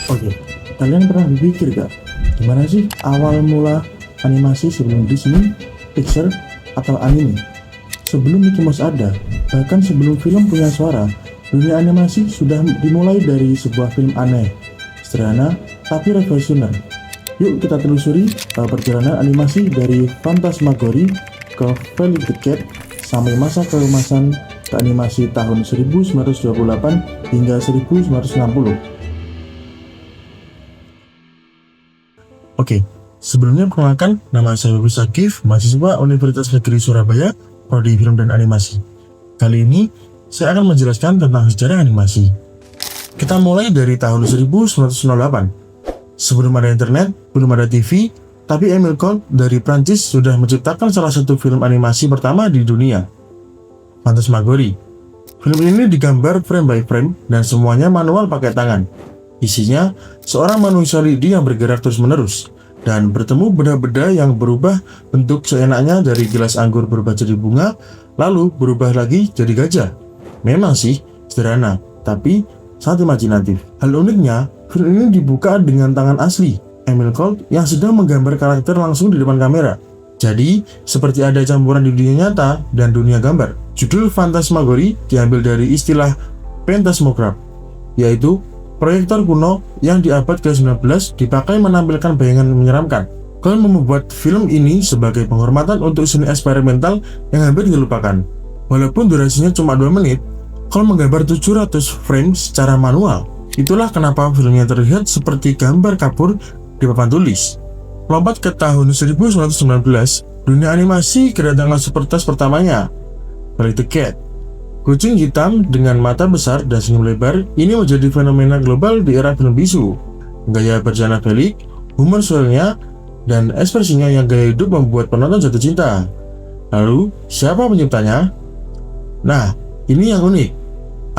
Oke, kalian pernah berpikir gak, gimana sih awal mula animasi sebelum Disney, Pixar, atau anime? Sebelum Mickey Mouse ada, bahkan sebelum film punya suara, dunia animasi sudah dimulai dari sebuah film aneh, sederhana, tapi revolusioner. Yuk kita telusuri perjalanan animasi dari Phantasmagorie ke Felix the Cat sampai masa keemasan ke animasi tahun 1928 hingga 1960. Oke, sebelumnya perkenalkan, nama saya Bagus Akif, mahasiswa Universitas Negeri Surabaya, Prodi Film dan Animasi. Kali ini, saya akan menjelaskan tentang sejarah animasi. Kita mulai dari tahun 1908. Sebelum ada internet, belum ada TV, tapi Emile Colt dari Prancis sudah menciptakan salah satu film animasi pertama di dunia, Phantasmagorie. Film ini digambar frame by frame dan semuanya manual pakai tangan. Isinya, seorang manusia lidi yang bergerak terus-menerus dan bertemu benda-benda yang berubah bentuk seenaknya dari gelas anggur berubah jadi bunga, lalu berubah lagi jadi gajah. Memang sih, sederhana, tapi sangat imajinatif. Hal uniknya, film ini dibuka dengan tangan asli, Emile Colt yang sedang menggambar karakter langsung di depan kamera. Jadi, seperti ada campuran di dunia nyata dan dunia gambar. Judul Phantasmagorie diambil dari istilah Phantasmograph, yaitu proyektor kuno yang di abad ke-19 dipakai menampilkan bayangan menyeramkan. Colt membuat film ini sebagai penghormatan untuk seni eksperimental yang hampir dilupakan. Walaupun durasinya cuma 2 menit, Colt menggambar 700 frame secara manual. Itulah kenapa filmnya terlihat seperti gambar kapur di papan tulis. Lompat ke tahun 1919, dunia animasi kedatangan superstar pertamanya, Felix the Cat. Kucing hitam dengan mata besar dan senyum lebar ini menjadi fenomena global di era film bisu. Gaya berjana Felix, humor suaranya, dan ekspresinya yang gaya hidup membuat penonton jatuh cinta. Lalu, siapa penciptanya? Nah, ini yang unik.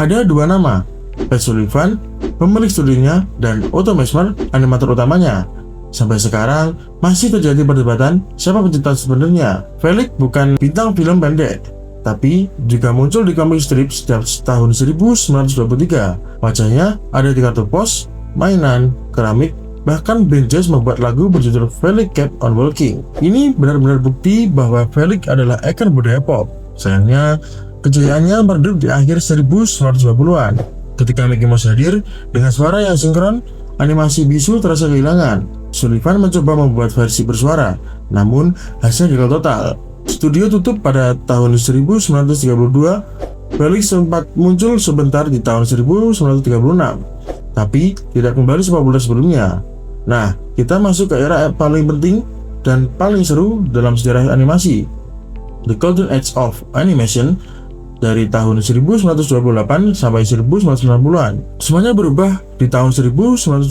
Ada 2 nama, Pat Sullivan, pemilik studionya, dan Otto Messmer, animator utamanya. Sampai sekarang, masih terjadi perdebatan siapa pencipta sebenarnya. Felix bukan bintang film pendek, tapi juga muncul di comic strip sejak tahun 1923. Wajahnya ada di kartu pos, mainan, keramik, bahkan band jazz membuat lagu berjudul Felix Kept on Walking. Ini benar-benar bukti bahwa Felix adalah ikon budaya pop. Sayangnya, kejayaannya meredup di akhir 1920-an. Ketika Mickey Mouse hadir, dengan suara yang sinkron, animasi bisu terasa kehilangan. Sullivan mencoba membuat versi bersuara, namun hasilnya gagal total. Studio tutup pada tahun 1932. Felix sempat muncul sebentar di tahun 1936, tapi tidak kembali sepopuler sebelumnya. Nah, kita masuk ke era paling penting dan paling seru dalam sejarah animasi, The Golden Age of Animation, dari tahun 1928 sampai 1990-an. Semuanya berubah di tahun 1928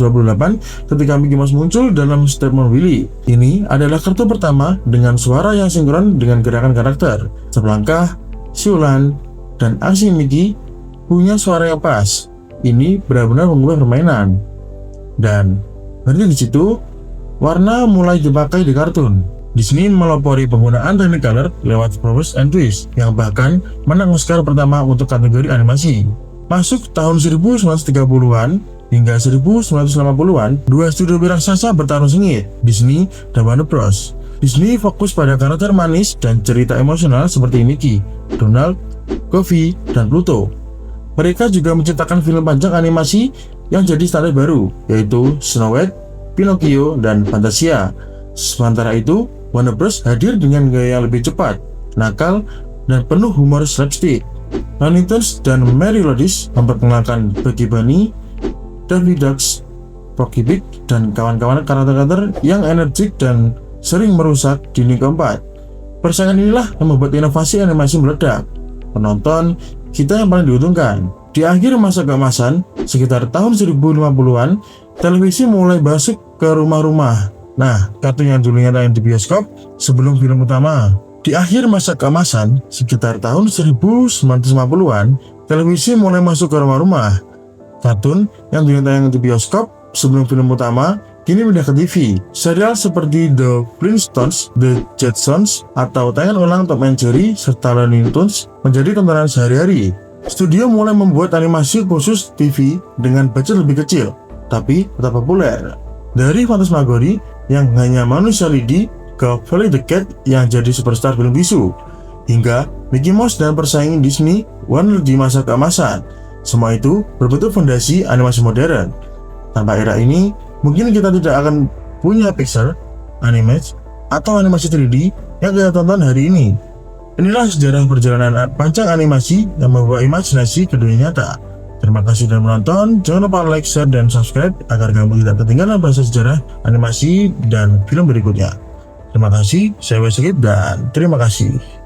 ketika Mickey Mouse muncul dalam Steamboat Willie. Ini adalah kartu pertama dengan suara yang sinkron dengan gerakan karakter. Selangkah, siulan, dan aksi Mickey punya suara yang pas. Ini benar-benar mengubah permainan. Dan berarti di situ, warna mulai dipakai di kartun. Disney melopori penggunaan Technicolor lewat Flowers and Twist yang bahkan menang Oscar pertama untuk kategori animasi. Masuk tahun 1930-an hingga 1980-an, 2 studio raksasa bertarung sengit, Disney dan Warner Bros. Disney fokus pada karakter manis dan cerita emosional seperti Mickey, Donald, Goofy, dan Pluto. Mereka juga menciptakan film panjang animasi yang jadi standar baru, yaitu Snow White, Pinocchio, dan Fantasia. Sementara itu, Warner Bros hadir dengan gaya yang lebih cepat, nakal, dan penuh humor slapstick. Looney Tunes dan Mary Lodis memperkenalkan Bugs Bunny, Daffy Duck, Porky Pig, dan kawan-kawan karakter-karakter yang energik dan sering merusak dinding keempat. Persaingan inilah yang membuat inovasi animasi meledak. Penonton, kita yang paling diuntungkan. Di akhir masa keemasan, sekitar tahun 1050-an, televisi mulai masuk ke rumah-rumah. Nah, kartun yang dulunya tayang di bioskop sebelum film utama. Di akhir masa keemasan, sekitar tahun 1950-an, televisi mulai masuk ke rumah-rumah. Kartun yang dulunya tayang di bioskop sebelum film utama, kini pindah ke TV. Serial seperti The Flintstones, The Jetsons, atau tayangan ulang Tom and Jerry, serta Looney Tunes menjadi tontonan sehari-hari. Studio mulai membuat animasi khusus TV dengan budget lebih kecil. tapi tetap populer. Dari Phantasmagorie yang hanya manusia lidi ke Valley the Cat yang jadi superstar film bisu, hingga Mickey Mouse dan persaingan Disney Warner di masa keemasan. Semua itu berbentuk fondasi animasi modern. Tanpa era ini, mungkin kita tidak akan punya Pixar, Animax, atau animasi 3D yang kita tonton hari ini. Inilah sejarah perjalanan panjang animasi yang membawa imajinasi ke dunia nyata. Terima kasih sudah menonton, jangan lupa like, share, dan subscribe agar kamu tidak ketinggalan bahasa sejarah, animasi, dan film berikutnya. Terima kasih, saya Wesegit dan terima kasih.